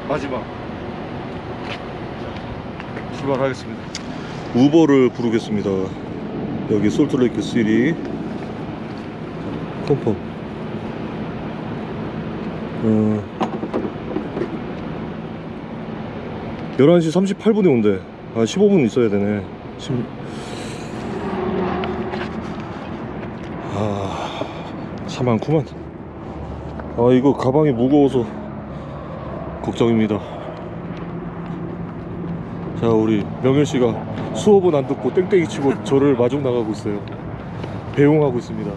마지막 출발하겠습니다. 우버를 부르겠습니다. 여기 솔트레이크 시티 컨펌. 11시 38분에 온대. 아, 15분 있어야 되네. 사만구만. 아, 이거 가방이 무거워서 걱정입니다. 자, 우리 명현씨가 수업은 안 듣고 땡땡이 치고 저를 마중 나가고 있어요. 배웅하고 있습니다.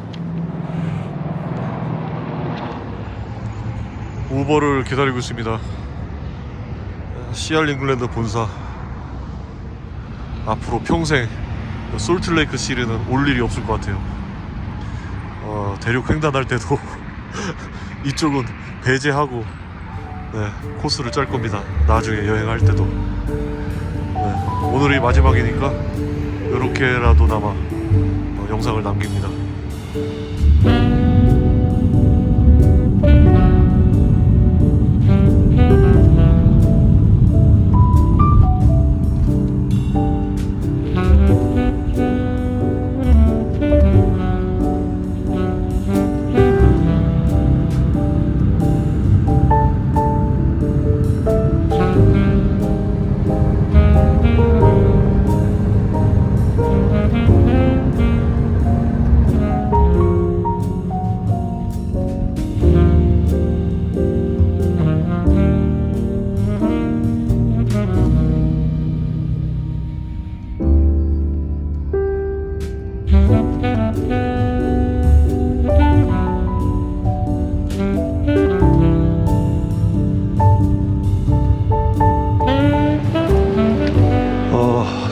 우버를 기다리고 있습니다. CR 잉글랜드 본사. 앞으로 평생 솔트레이크 시리는 올 일이 없을 것 같아요. 대륙 횡단할 때도 이쪽은 배제하고 코스를 짤 겁니다. 나중에 여행할 때도. 오늘이 마지막이니까 이렇게라도나마 영상을 남깁니다.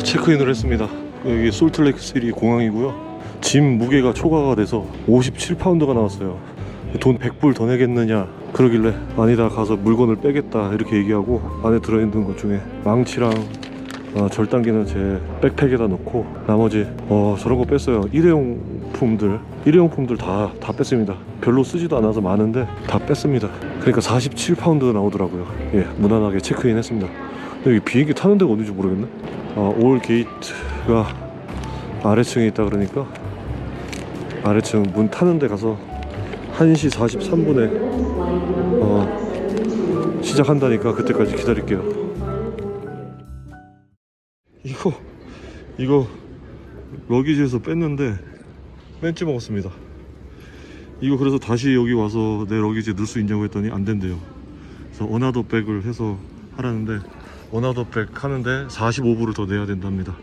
체크인을 했습니다. 여기 솔트레이크 시티 공항이고요. 짐 무게가 초과가 돼서 57파운드가 나왔어요. 돈 100불 더 내겠느냐 그러길래 아니다, 가서 물건을 빼겠다 이렇게 얘기하고 안에 들어있는 것 중에 망치랑 절단기는 제 백팩에다 넣고 나머지 저런 거 뺐어요. 일회용품들 다 뺐습니다. 별로 쓰지도 않아서 많은데 다 뺐습니다. 그러니까 47파운드 나오더라고요. 예, 무난하게 체크인 했습니다. 여기 비행기 타는 데가 어딘지 모르겠네. 올 게이트가 아래층에 있다 그러니까 아래층 문 타는 데 가서 1시 43분에 시작한다니까 그때까지 기다릴게요. 이거 러기지에서 뺐는데 뺀지 먹었습니다. 이거 그래서 다시 여기 와서 내 러기지에 넣을 수 있냐고 했더니 안 된대요. 그래서 어나더 백을 해서 하라는데 어나더 백 하는데 45불을 더 내야 된답니다.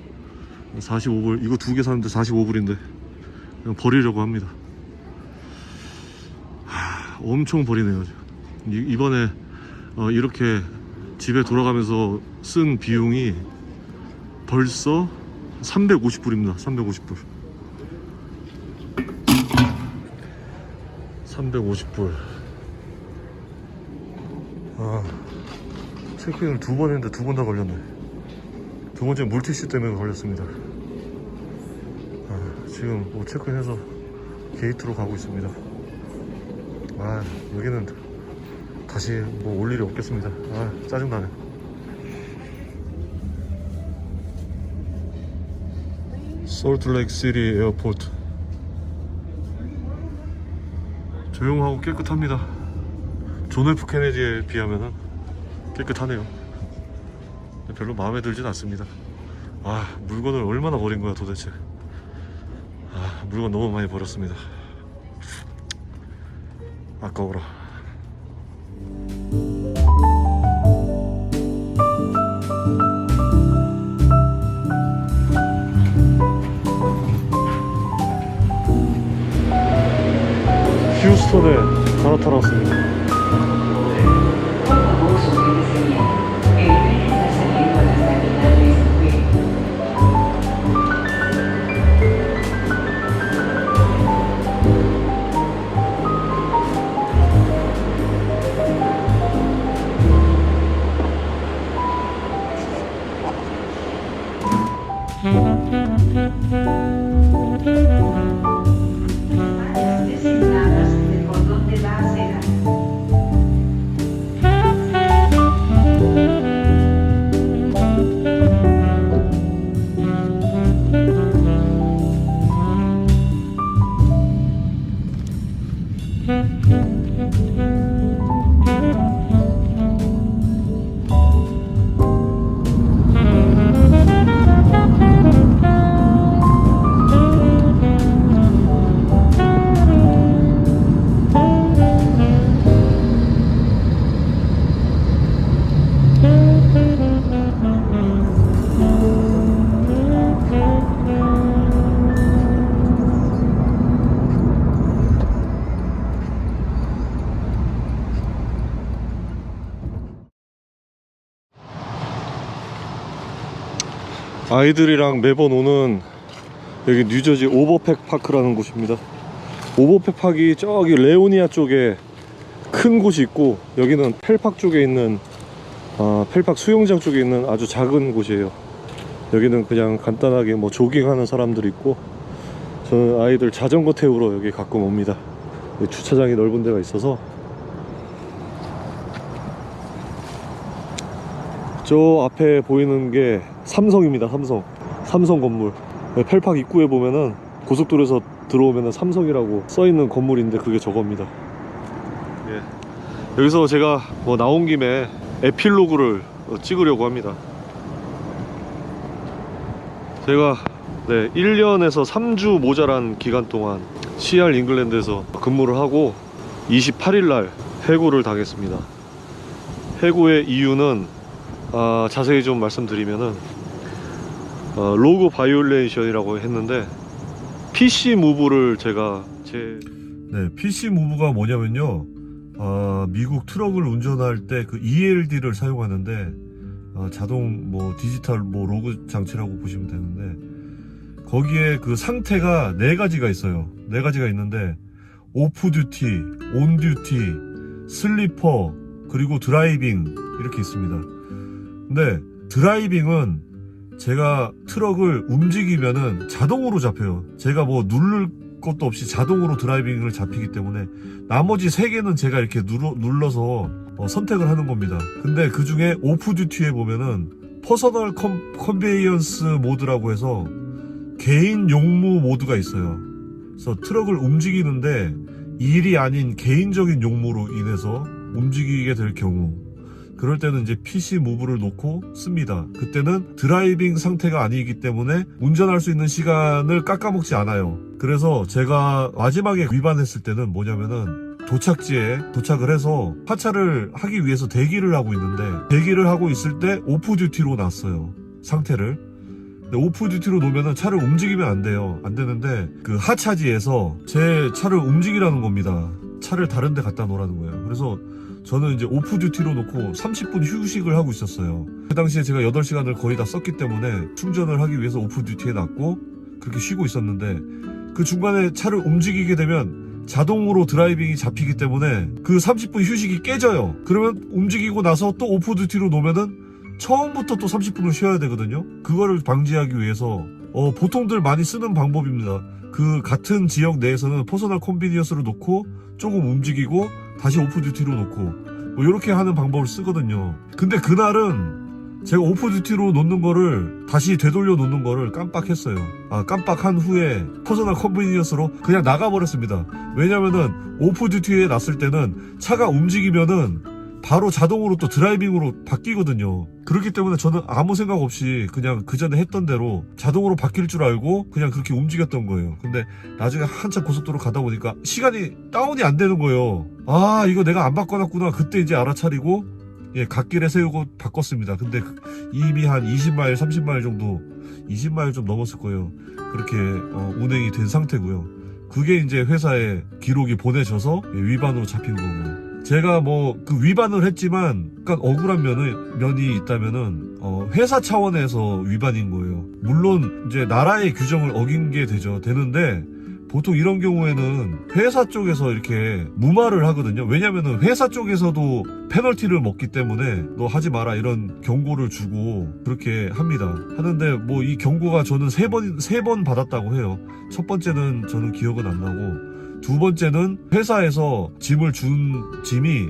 45불, 이거 2개 사는데 45불인데 그냥 버리려고 합니다. 엄청 버리네요. 이번에 이렇게 집에 돌아가면서 쓴 비용이 벌써 350불입니다. 350불. 350불. 체크인을 2번 했는데 2번 다 걸렸네. 두 번째 물티슈 때문에 걸렸습니다. 지금 뭐 체크인해서 게이트로 가고 있습니다. 여기는 다시 뭐 올 일이 없겠습니다. 짜증나네. 솔트레이크 시티 에어포트. 조용하고 깨끗합니다. 존 F 케네디에 비하면은 깨끗하네요. 별로 마음에 들진 않습니다. 물건을 얼마나 버린 거야 도대체. 물건 너무 많이 버렸습니다. 아까워라. 휴스턴에 갈아타러 왔습니다. 아이들이랑 매번 오는 여기 뉴저지 오버팩 파크라는 곳입니다. 오버팩 파크이 저기 레오니아 쪽에 큰 곳이 있고, 여기는 펠팍 쪽에 있는 펠팍 수영장 쪽에 있는 아주 작은 곳이에요. 여기는 그냥 간단하게 뭐 조깅하는 사람들이 있고, 저는 아이들 자전거 태우러 여기 가끔 옵니다. 주차장이 넓은 데가 있어서. 저 앞에 보이는 게 삼성입니다. 삼성 건물. 펠팍 입구에 보면은 고속도로에서 들어오면은 삼성이라고 써있는 건물인데 그게 저겁니다. 예. 여기서 제가 뭐 나온 김에 에필로그를 찍으려고 합니다. 제가 1년에서 3주 모자란 기간 동안 CR 잉글랜드에서 근무를 하고 28일날 해고를 당했습니다. 해고의 이유는 자세히 좀 말씀드리면은 로그 바이올레이션이라고 했는데, PC 무브를 제가 PC 무브가 뭐냐면요, 미국 트럭을 운전할 때 그 ELD를 사용하는데, 자동 뭐 디지털 뭐 로그 장치라고 보시면 되는데, 거기에 그 상태가 4가지가 있어요. 4가지가 있는데, 오프 듀티, 온 듀티, 슬리퍼, 그리고 드라이빙 이렇게 있습니다. 근데 드라이빙은 제가 트럭을 움직이면은 자동으로 잡혀요. 제가 뭐 누를 것도 없이 자동으로 드라이빙을 잡히기 때문에 나머지 3개는 제가 이렇게 눌러서 선택을 하는 겁니다. 근데 그 중에 오프 듀티에 보면은 퍼서널 컨베이언스 모드라고 해서 개인 용무 모드가 있어요. 그래서 트럭을 움직이는데 일이 아닌 개인적인 용무로 인해서 움직이게 될 경우, 그럴 때는 이제 PC 무브를 놓고 씁니다. 그때는 드라이빙 상태가 아니기 때문에 운전할 수 있는 시간을 깎아먹지 않아요. 그래서 제가 마지막에 위반했을 때는 뭐냐면은, 도착지에 도착을 해서 하차를 하기 위해서 대기를 하고 있는데, 대기를 하고 있을 때 오프 듀티로 놨어요, 상태를. 근데 오프 듀티로 놓으면은 차를 움직이면 안 돼요. 안 되는데 그 하차지에서 제 차를 움직이라는 겁니다. 차를 다른 데 갖다 놓으라는 거예요. 그래서 저는 이제 오프 듀티로 놓고 30분 휴식을 하고 있었어요. 그 당시에 제가 8시간을 거의 다 썼기 때문에 충전을 하기 위해서 오프 듀티에 놨고 그렇게 쉬고 있었는데, 그 중간에 차를 움직이게 되면 자동으로 드라이빙이 잡히기 때문에 그 30분 휴식이 깨져요. 그러면 움직이고 나서 또 오프 듀티로 놓으면은 처음부터 또 30분을 쉬어야 되거든요. 그거를 방지하기 위해서 보통들 많이 쓰는 방법입니다. 그 같은 지역 내에서는 퍼서널 컨비니언스로 놓고 조금 움직이고 다시 오프 듀티로 놓고 뭐 이렇게 하는 방법을 쓰거든요. 근데 그날은 제가 오프 듀티로 놓는 거를 다시 되돌려 놓는 거를 깜빡했어요. 깜빡한 후에 퍼서널 컨비니언스로 그냥 나가버렸습니다. 왜냐면은 오프 듀티에 놨을 때는 차가 움직이면은 바로 자동으로 또 드라이빙으로 바뀌거든요. 그렇기 때문에 저는 아무 생각 없이 그냥 그 전에 했던 대로 자동으로 바뀔 줄 알고 그냥 그렇게 움직였던 거예요. 근데 나중에 한참 고속도로 가다 보니까 시간이 다운이 안 되는 거예요. 이거 내가 안 바꿔놨구나. 그때 이제 알아차리고 갓길에 세우고 바꿨습니다. 근데 이미 한 20마일 30마일 정도, 20마일 좀 넘었을 거예요. 그렇게 운행이 된 상태고요. 그게 이제 회사에 기록이 보내져서 위반으로 잡힌 거고, 제가 뭐 그 위반을 했지만 약간 억울한 면이 있다면은 회사 차원에서 위반인 거예요. 물론 이제 나라의 규정을 어긴 게 되는데, 보통 이런 경우에는 회사 쪽에서 이렇게 무마를 하거든요. 왜냐면은 회사 쪽에서도 페널티를 먹기 때문에 너 하지 마라 이런 경고를 주고 그렇게 합니다. 하는데 뭐 이 경고가 저는 세 번 받았다고 해요. 첫 번째는 저는 기억은 안 나고, 두 번째는 회사에서 짐을 준 짐이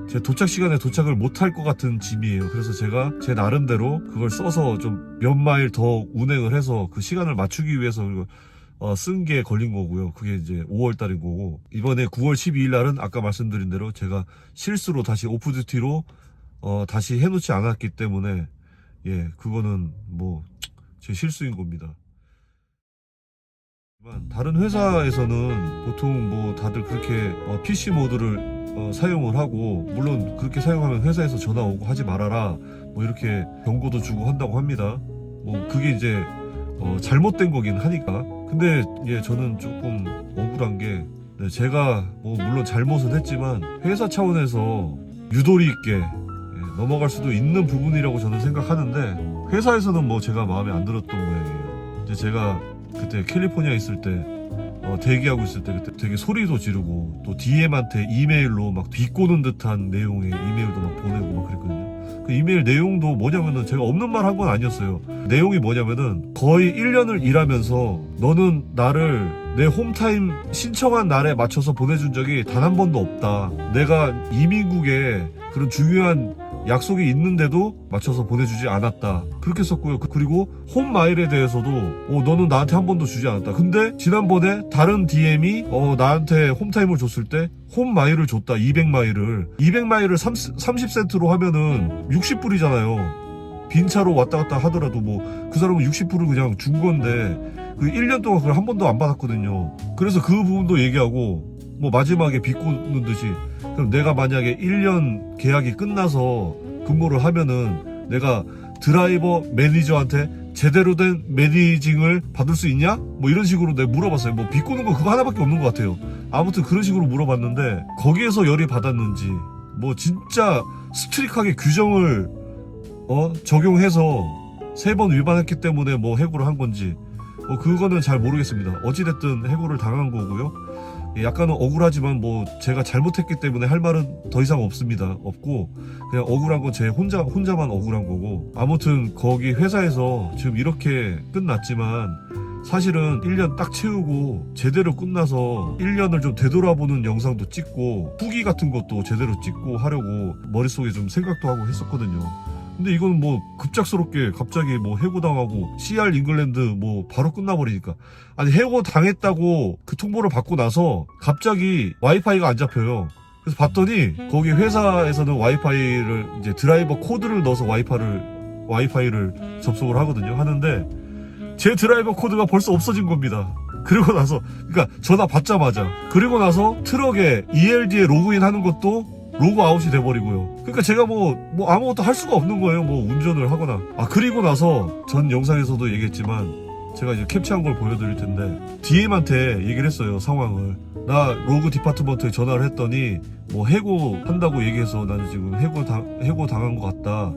제 도착 시간에 도착을 못할 것 같은 짐이에요. 그래서 제가 제 나름대로 그걸 써서 좀 몇 마일 더 운행을 해서 그 시간을 맞추기 위해서 쓴 게 걸린 거고요. 그게 이제 5월 달인 거고, 이번에 9월 12일 날은 아까 말씀드린 대로 제가 실수로 다시 오프 듀티로 다시 해놓지 않았기 때문에 그거는 뭐 제 실수인 겁니다. 다른 회사에서는 보통 뭐 다들 그렇게 PC 모드를 사용을 하고, 물론 그렇게 사용하면 회사에서 전화 오고 하지 말아라 뭐 이렇게 경고도 주고 한다고 합니다. 뭐 그게 이제 잘못된 거긴 하니까. 근데 저는 조금 억울한 게, 제가 뭐 물론 잘못은 했지만 회사 차원에서 유도리 있게 넘어갈 수도 있는 부분이라고 저는 생각하는데, 회사에서는 뭐 제가 마음에 안 들었던 모양이에요. 이제 제가 그때 캘리포니아에 있을 때 대기하고 있을 때 그때 되게 소리도 지르고 또 DM한테 이메일로 막 비꼬는 듯한 내용의 이메일도 막 보내고 막 그랬거든요. 그 이메일 내용도 뭐냐면은 제가 없는 말 한 건 아니었어요. 내용이 뭐냐면은 거의 1년을 일하면서 너는 나를 내 홈타임 신청한 날에 맞춰서 보내준 적이 단 한 번도 없다. 내가 이민국에 그런 중요한 약속이 있는데도 맞춰서 보내주지 않았다. 그렇게 썼고요. 그리고 홈마일에 대해서도 너는 나한테 한 번도 주지 않았다. 근데 지난번에 다른 DM이 나한테 홈타임을 줬을 때 홈마일을 줬다. 200마일을 30센트로 하면은 60불이잖아요. 빈차로 왔다 갔다 하더라도 뭐 그 사람은 60불을 그냥 준 건데 그 1년 동안 그걸 한 번도 안 받았거든요. 그래서 그 부분도 얘기하고 뭐 마지막에 비꼬는 듯이, 그럼 내가 만약에 1년 계약이 끝나서 근무를 하면은 내가 드라이버 매니저한테 제대로 된 매니징을 받을 수 있냐? 뭐 이런 식으로 내가 물어봤어요. 뭐 비꼬는 거 그거 하나밖에 없는 것 같아요. 아무튼 그런 식으로 물어봤는데 거기에서 열이 받았는지 뭐 진짜 스트릭하게 규정을 적용해서 3번 위반했기 때문에 뭐 해고를 한 건지 그거는 잘 모르겠습니다. 어찌됐든 해고를 당한 거고요. 약간은 억울하지만 뭐 제가 잘못했기 때문에 할 말은 더 이상 없습니다. 없고 그냥 억울한 건 제 혼자만 억울한 거고, 아무튼 거기 회사에서 지금 이렇게 끝났지만 사실은 1년 딱 채우고 제대로 끝나서 1년을 좀 되돌아보는 영상도 찍고 후기 같은 것도 제대로 찍고 하려고 머릿속에 좀 생각도 하고 했었거든요. 근데 이건 뭐 급작스럽게 갑자기 뭐 해고당하고 CR 잉글랜드 뭐 바로 끝나버리니까, 아니 해고 당했다고 그 통보를 받고 나서 갑자기 와이파이가 안 잡혀요. 그래서 봤더니 거기 회사에서는 와이파이를 이제 드라이버 코드를 넣어서 와이파이를 접속을 하거든요. 하는데 제 드라이버 코드가 벌써 없어진 겁니다. 그리고 나서 그러니까 전화 받자마자, 그리고 나서 트럭에 ELD에 로그인 하는 것도 로그 아웃이 돼버리고요. 그러니까 제가 뭐 아무것도 할 수가 없는 거예요. 뭐 운전을 하거나. 그리고 나서 전 영상에서도 얘기했지만 제가 이제 캡처한 걸 보여드릴 텐데, DM한테 얘기를 했어요. 상황을. 나 로그 디파트먼트에 전화를 했더니 뭐 해고한다고 얘기해서 나는 지금 해고 당한 것 같다.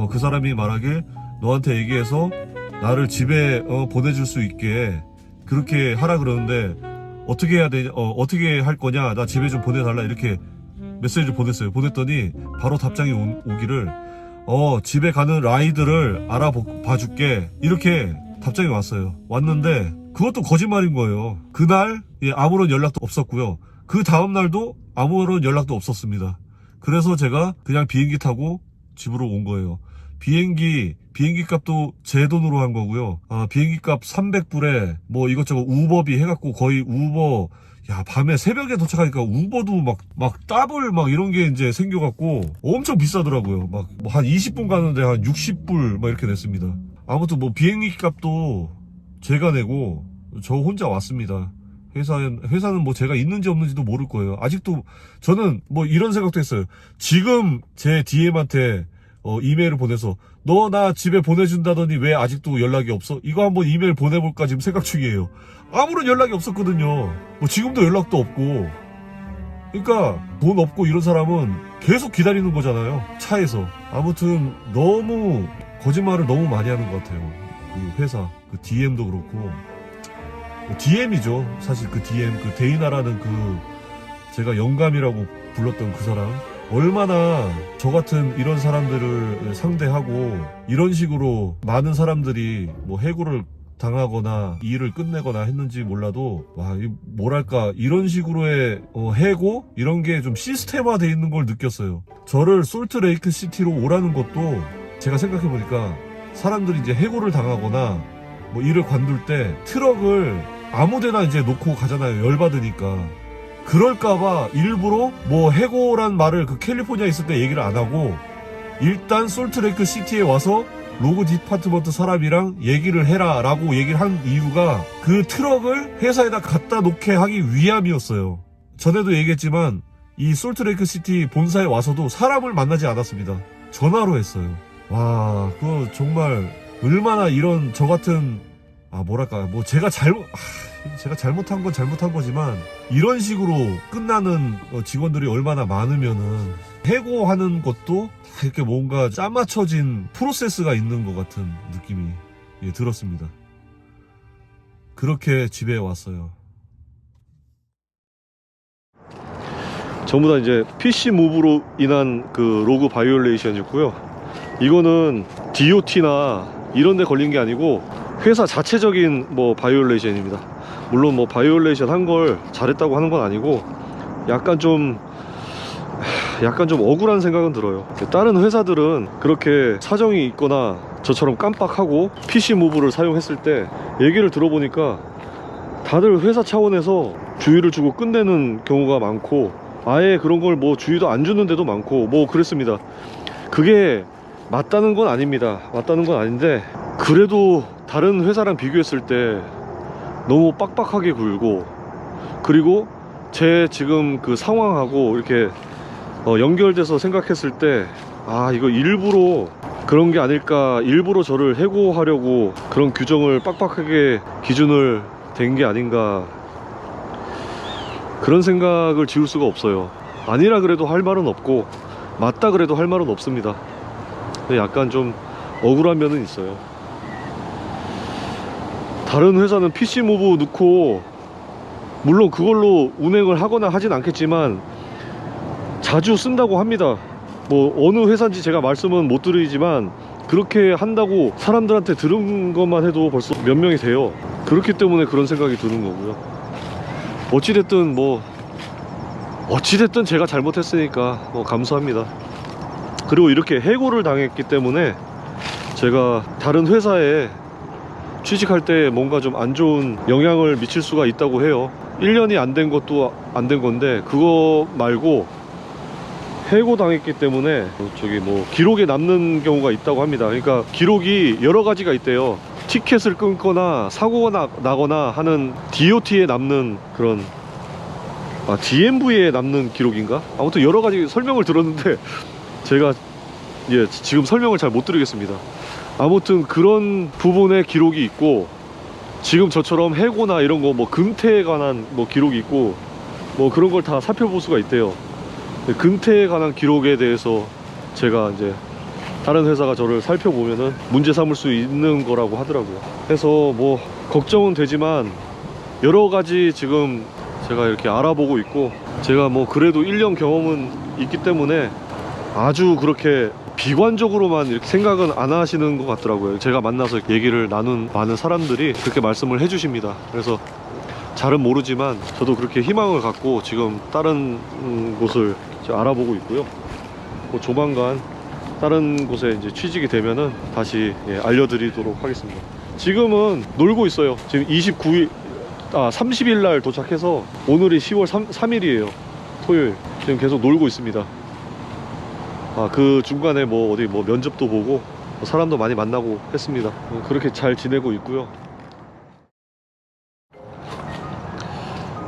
그 사람이 말하길 너한테 얘기해서 나를 집에 보내줄 수 있게 그렇게 하라 그러는데 어떻게 해야 되냐, 어떻게 할 거냐, 나 집에 좀 보내달라, 이렇게 메시지를 보냈어요. 보냈더니 바로 답장이 오기를 집에 가는 라이드를 알아봐줄게, 이렇게 답장이 왔어요. 왔는데 그것도 거짓말인 거예요. 그날 아무런 연락도 없었고요. 그 다음날도 아무런 연락도 없었습니다. 그래서 제가 그냥 비행기 타고 집으로 온 거예요. 비행기 값도 제 돈으로 한 거고요. 비행기 값 300불에 뭐 이것저것 우버비 해갖고 거의 우버, 밤에 새벽에 도착하니까 우버도 막 더블 막 이런 게 이제 생겨갖고 엄청 비싸더라고요. 막 뭐 한 20분 가는데 한 60불 막 이렇게 냈습니다. 아무튼 뭐 비행기 값도 제가 내고 저 혼자 왔습니다. 회사는 뭐 제가 있는지 없는지도 모를 거예요. 아직도 저는 뭐 이런 생각도 했어요. 지금 제 DM한테 이메일을 보내서 너 나 집에 보내준다더니 왜 아직도 연락이 없어? 이거 한번 이메일 보내볼까 지금 생각 중이에요. 아무런 연락이 없었거든요. 뭐 지금도 연락도 없고. 그러니까 돈 없고 이런 사람은 계속 기다리는 거잖아요. 차에서. 아무튼 너무 거짓말을 너무 많이 하는 것 같아요. 그 회사, 그 DM도 그렇고. DM이죠. 사실 그 DM, 그 데이나라는 그 제가 영감이라고 불렀던 그 사람. 얼마나 저 같은 이런 사람들을 상대하고 이런 식으로 많은 사람들이 뭐 해고를 당하거나 일을 끝내거나 했는지 몰라도, 뭐랄까 이런 식으로의 해고 이런 게 좀 시스템화되어 있는 걸 느꼈어요. 저를 솔트레이크 시티로 오라는 것도 제가 생각해보니까 사람들이 이제 해고를 당하거나 뭐 일을 관둘 때 트럭을 아무데나 이제 놓고 가잖아요. 열받으니까. 그럴까봐 일부러 뭐 해고란 말을 그 캘리포니아에 있을 때 얘기를 안 하고 일단 솔트레이크 시티에 와서 로그 디파트먼트 사람이랑 얘기를 해라 라고 얘기를 한 이유가 그 트럭을 회사에다 갖다 놓게 하기 위함이었어요. 전에도 얘기했지만 이 솔트레이크 시티 본사에 와서도 사람을 만나지 않았습니다. 전화로 했어요. 와, 그거 정말 얼마나 이런 저 같은 뭐랄까 뭐 제가 잘못한 건 잘못한 거지만 이런 식으로 끝나는 직원들이 얼마나 많으면은 해고하는 것도 다 이렇게 뭔가 짜맞춰진 프로세스가 있는 것 같은 느낌이 들었습니다. 그렇게 집에 왔어요. 전부 다 이제 PC 무브로 인한 그 로그 바이올레이션이었고요. 이거는 DOT나 이런 데 걸린 게 아니고 회사 자체적인 뭐 바이올레이션입니다. 물론 뭐 바이올레이션 한 걸 잘했다고 하는 건 아니고 약간 좀 억울한 생각은 들어요. 다른 회사들은 그렇게 사정이 있거나 저처럼 깜빡하고 PC 무브를 사용했을 때 얘기를 들어보니까 다들 회사 차원에서 주의를 주고 끝내는 경우가 많고, 아예 그런 걸 뭐 주의도 안 주는 데도 많고 뭐 그랬습니다. 그게 맞다는 건 아닙니다. 맞다는 건 아닌데, 그래도 다른 회사랑 비교했을 때 너무 빡빡하게 굴고, 그리고 제 지금 그 상황하고 이렇게 연결돼서 생각했을 때, 아, 이거 일부러 그런 게 아닐까, 일부러 저를 해고하려고 그런 규정을 빡빡하게 기준을 댄 게 아닌가, 그런 생각을 지울 수가 없어요. 아니라 그래도 할 말은 없고 맞다 그래도 할 말은 없습니다. 근데 약간 좀 억울한 면은 있어요. 다른 회사는 PC 무브 넣고 물론 그걸로 운행을 하거나 하진 않겠지만 자주 쓴다고 합니다. 뭐 어느 회사인지 제가 말씀은 못 드리지만 그렇게 한다고 사람들한테 들은 것만 해도 벌써 몇 명이 돼요. 그렇기 때문에 그런 생각이 드는 거고요. 어찌됐든 제가 잘못했으니까 감수합니다. 그리고 이렇게 해고를 당했기 때문에 제가 다른 회사에 취직할 때 뭔가 좀 안 좋은 영향을 미칠 수가 있다고 해요. 1년이 안 된 것도 안 된 건데, 그거 말고 해고 당했기 때문에 저기 뭐 기록에 남는 경우가 있다고 합니다. 그러니까 기록이 여러 가지가 있대요. 티켓을 끊거나 사고가 나거나 하는 DOT에 남는 그런, DMV에 남는 기록인가? 아무튼 여러 가지 설명을 들었는데 제가 지금 설명을 잘 못 드리겠습니다. 아무튼 그런 부분에 기록이 있고, 지금 저처럼 해고나 이런 거 뭐 근태에 관한 뭐 기록이 있고 뭐 그런 걸 다 살펴볼 수가 있대요. 근태에 관한 기록에 대해서 제가 이제 다른 회사가 저를 살펴보면은 문제 삼을 수 있는 거라고 하더라고요. 그래서 뭐 걱정은 되지만 여러 가지 지금 제가 이렇게 알아보고 있고, 제가 뭐 그래도 1년 경험은 있기 때문에 아주 그렇게 비관적으로만 이렇게 생각은 안 하시는 것 같더라고요. 제가 만나서 얘기를 나눈 많은 사람들이 그렇게 말씀을 해 주십니다. 그래서 잘은 모르지만 저도 그렇게 희망을 갖고 지금 다른 곳을 알아보고 있고요. 뭐 조만간 다른 곳에 이제 취직이 되면은 다시 알려드리도록 하겠습니다. 지금은 놀고 있어요. 지금 30일 날 도착해서 오늘이 10월 3일이에요. 토요일. 지금 계속 놀고 있습니다. 그 중간에 뭐 어디 뭐 면접도 보고 사람도 많이 만나고 했습니다. 그렇게 잘 지내고 있고요.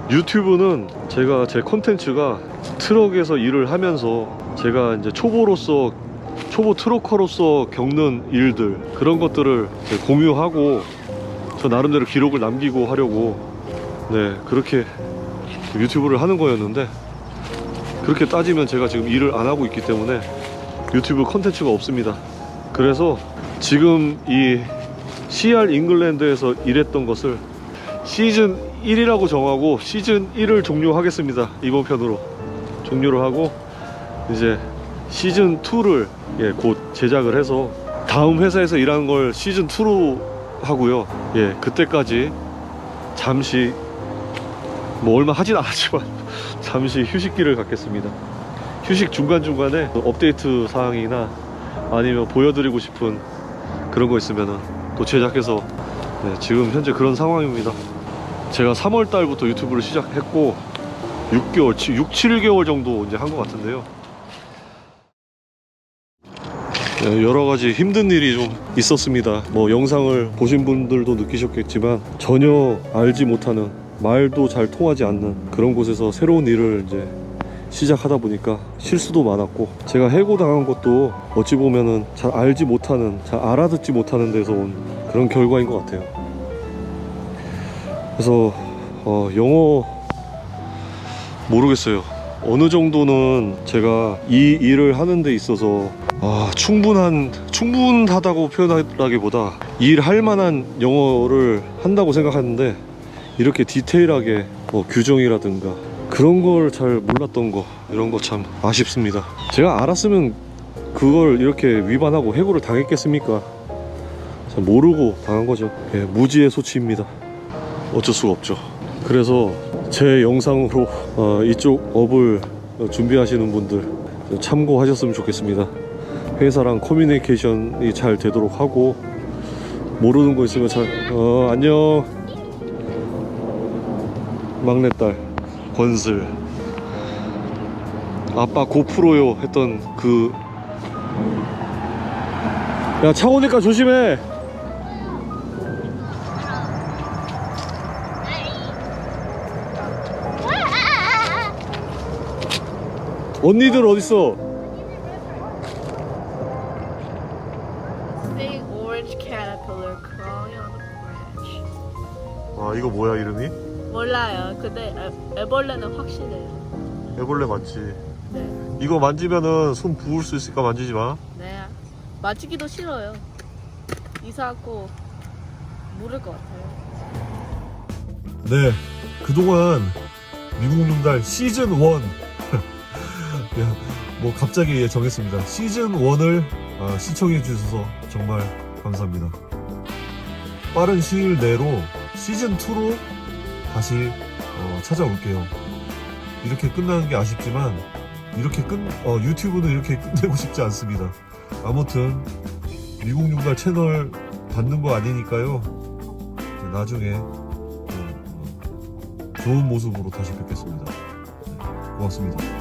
유튜브는 제가 제 컨텐츠가 트럭에서 일을 하면서 제가 이제 초보 트럭커로서 겪는 일들, 그런 것들을 공유하고 저 나름대로 기록을 남기고 하려고 그렇게 유튜브를 하는 거였는데, 그렇게 따지면 제가 지금 일을 안 하고 있기 때문에 유튜브 컨텐츠가 없습니다. 그래서 지금 이 CR 잉글랜드에서 일했던 것을 시즌 1이라고 정하고 시즌 1을 종료하겠습니다. 이번 편으로 종료를 하고 이제 시즌 2를 곧 제작을 해서 다음 회사에서 일하는 걸 시즌 2로 하고요. 그때까지 잠시 뭐 얼마 하진 않았지만 잠시 휴식기를 갖겠습니다. 휴식 중간중간에 업데이트 사항이나 아니면 보여드리고 싶은 그런 거 있으면 또 제작해서, 지금 현재 그런 상황입니다. 제가 3월 달부터 유튜브를 시작했고 7개월 정도 이제 한 것 같은데요. 여러 가지 힘든 일이 좀 있었습니다. 뭐 영상을 보신 분들도 느끼셨겠지만 전혀 알지 못하는, 말도 잘 통하지 않는 그런 곳에서 새로운 일을 이제 시작하다 보니까 실수도 많았고, 제가 해고당한 것도 어찌 보면은 잘 알지 못하는, 잘 알아듣지 못하는 데서 온 그런 결과인 것 같아요. 그래서 영어 모르겠어요. 어느 정도는 제가 이 일을 하는 데 있어서 충분하다고 표현하기보다 일할 만한 영어를 한다고 생각하는데, 이렇게 디테일하게 뭐 규정이라든가 그런 걸 잘 몰랐던 거, 이런 거 참 아쉽습니다. 제가 알았으면 그걸 이렇게 위반하고 해고를 당했겠습니까? 참 모르고 당한 거죠. 예, 무지의 소치입니다. 어쩔 수가 없죠. 그래서 제 영상으로 이쪽 업을 준비하시는 분들 참고하셨으면 좋겠습니다. 회사랑 커뮤니케이션이 잘 되도록 하고, 모르는 거 있으면 안녕. 막내딸 권슬, 아빠 고프로요 했던 그, 야 차 오니까 조심해. 언니들 어딨어? Big orange caterpillar crawling on the branch. 아 이거 뭐야 이름이? 몰라요. 근데 애벌레는 확실해요. 애벌레 맞지? 네. 이거 만지면은 손 부을 수 있으니까 만지지 마. 네. 만지기도 싫어요. 이상하고 물을 것 같아요. 네, 그동안 미국 놈달 시즌 1 뭐 갑자기 정했습니다. 시즌 1을 시청해 주셔서 정말 감사합니다. 빠른 시일 내로 시즌 2로 다시 찾아올게요. 이렇게 끝나는 게 아쉽지만 유튜브는 이렇게 끝내고 싶지 않습니다. 아무튼 미국 용달 채널 받는 거 아니니까요. 나중에 좋은 모습으로 다시 뵙겠습니다. 고맙습니다.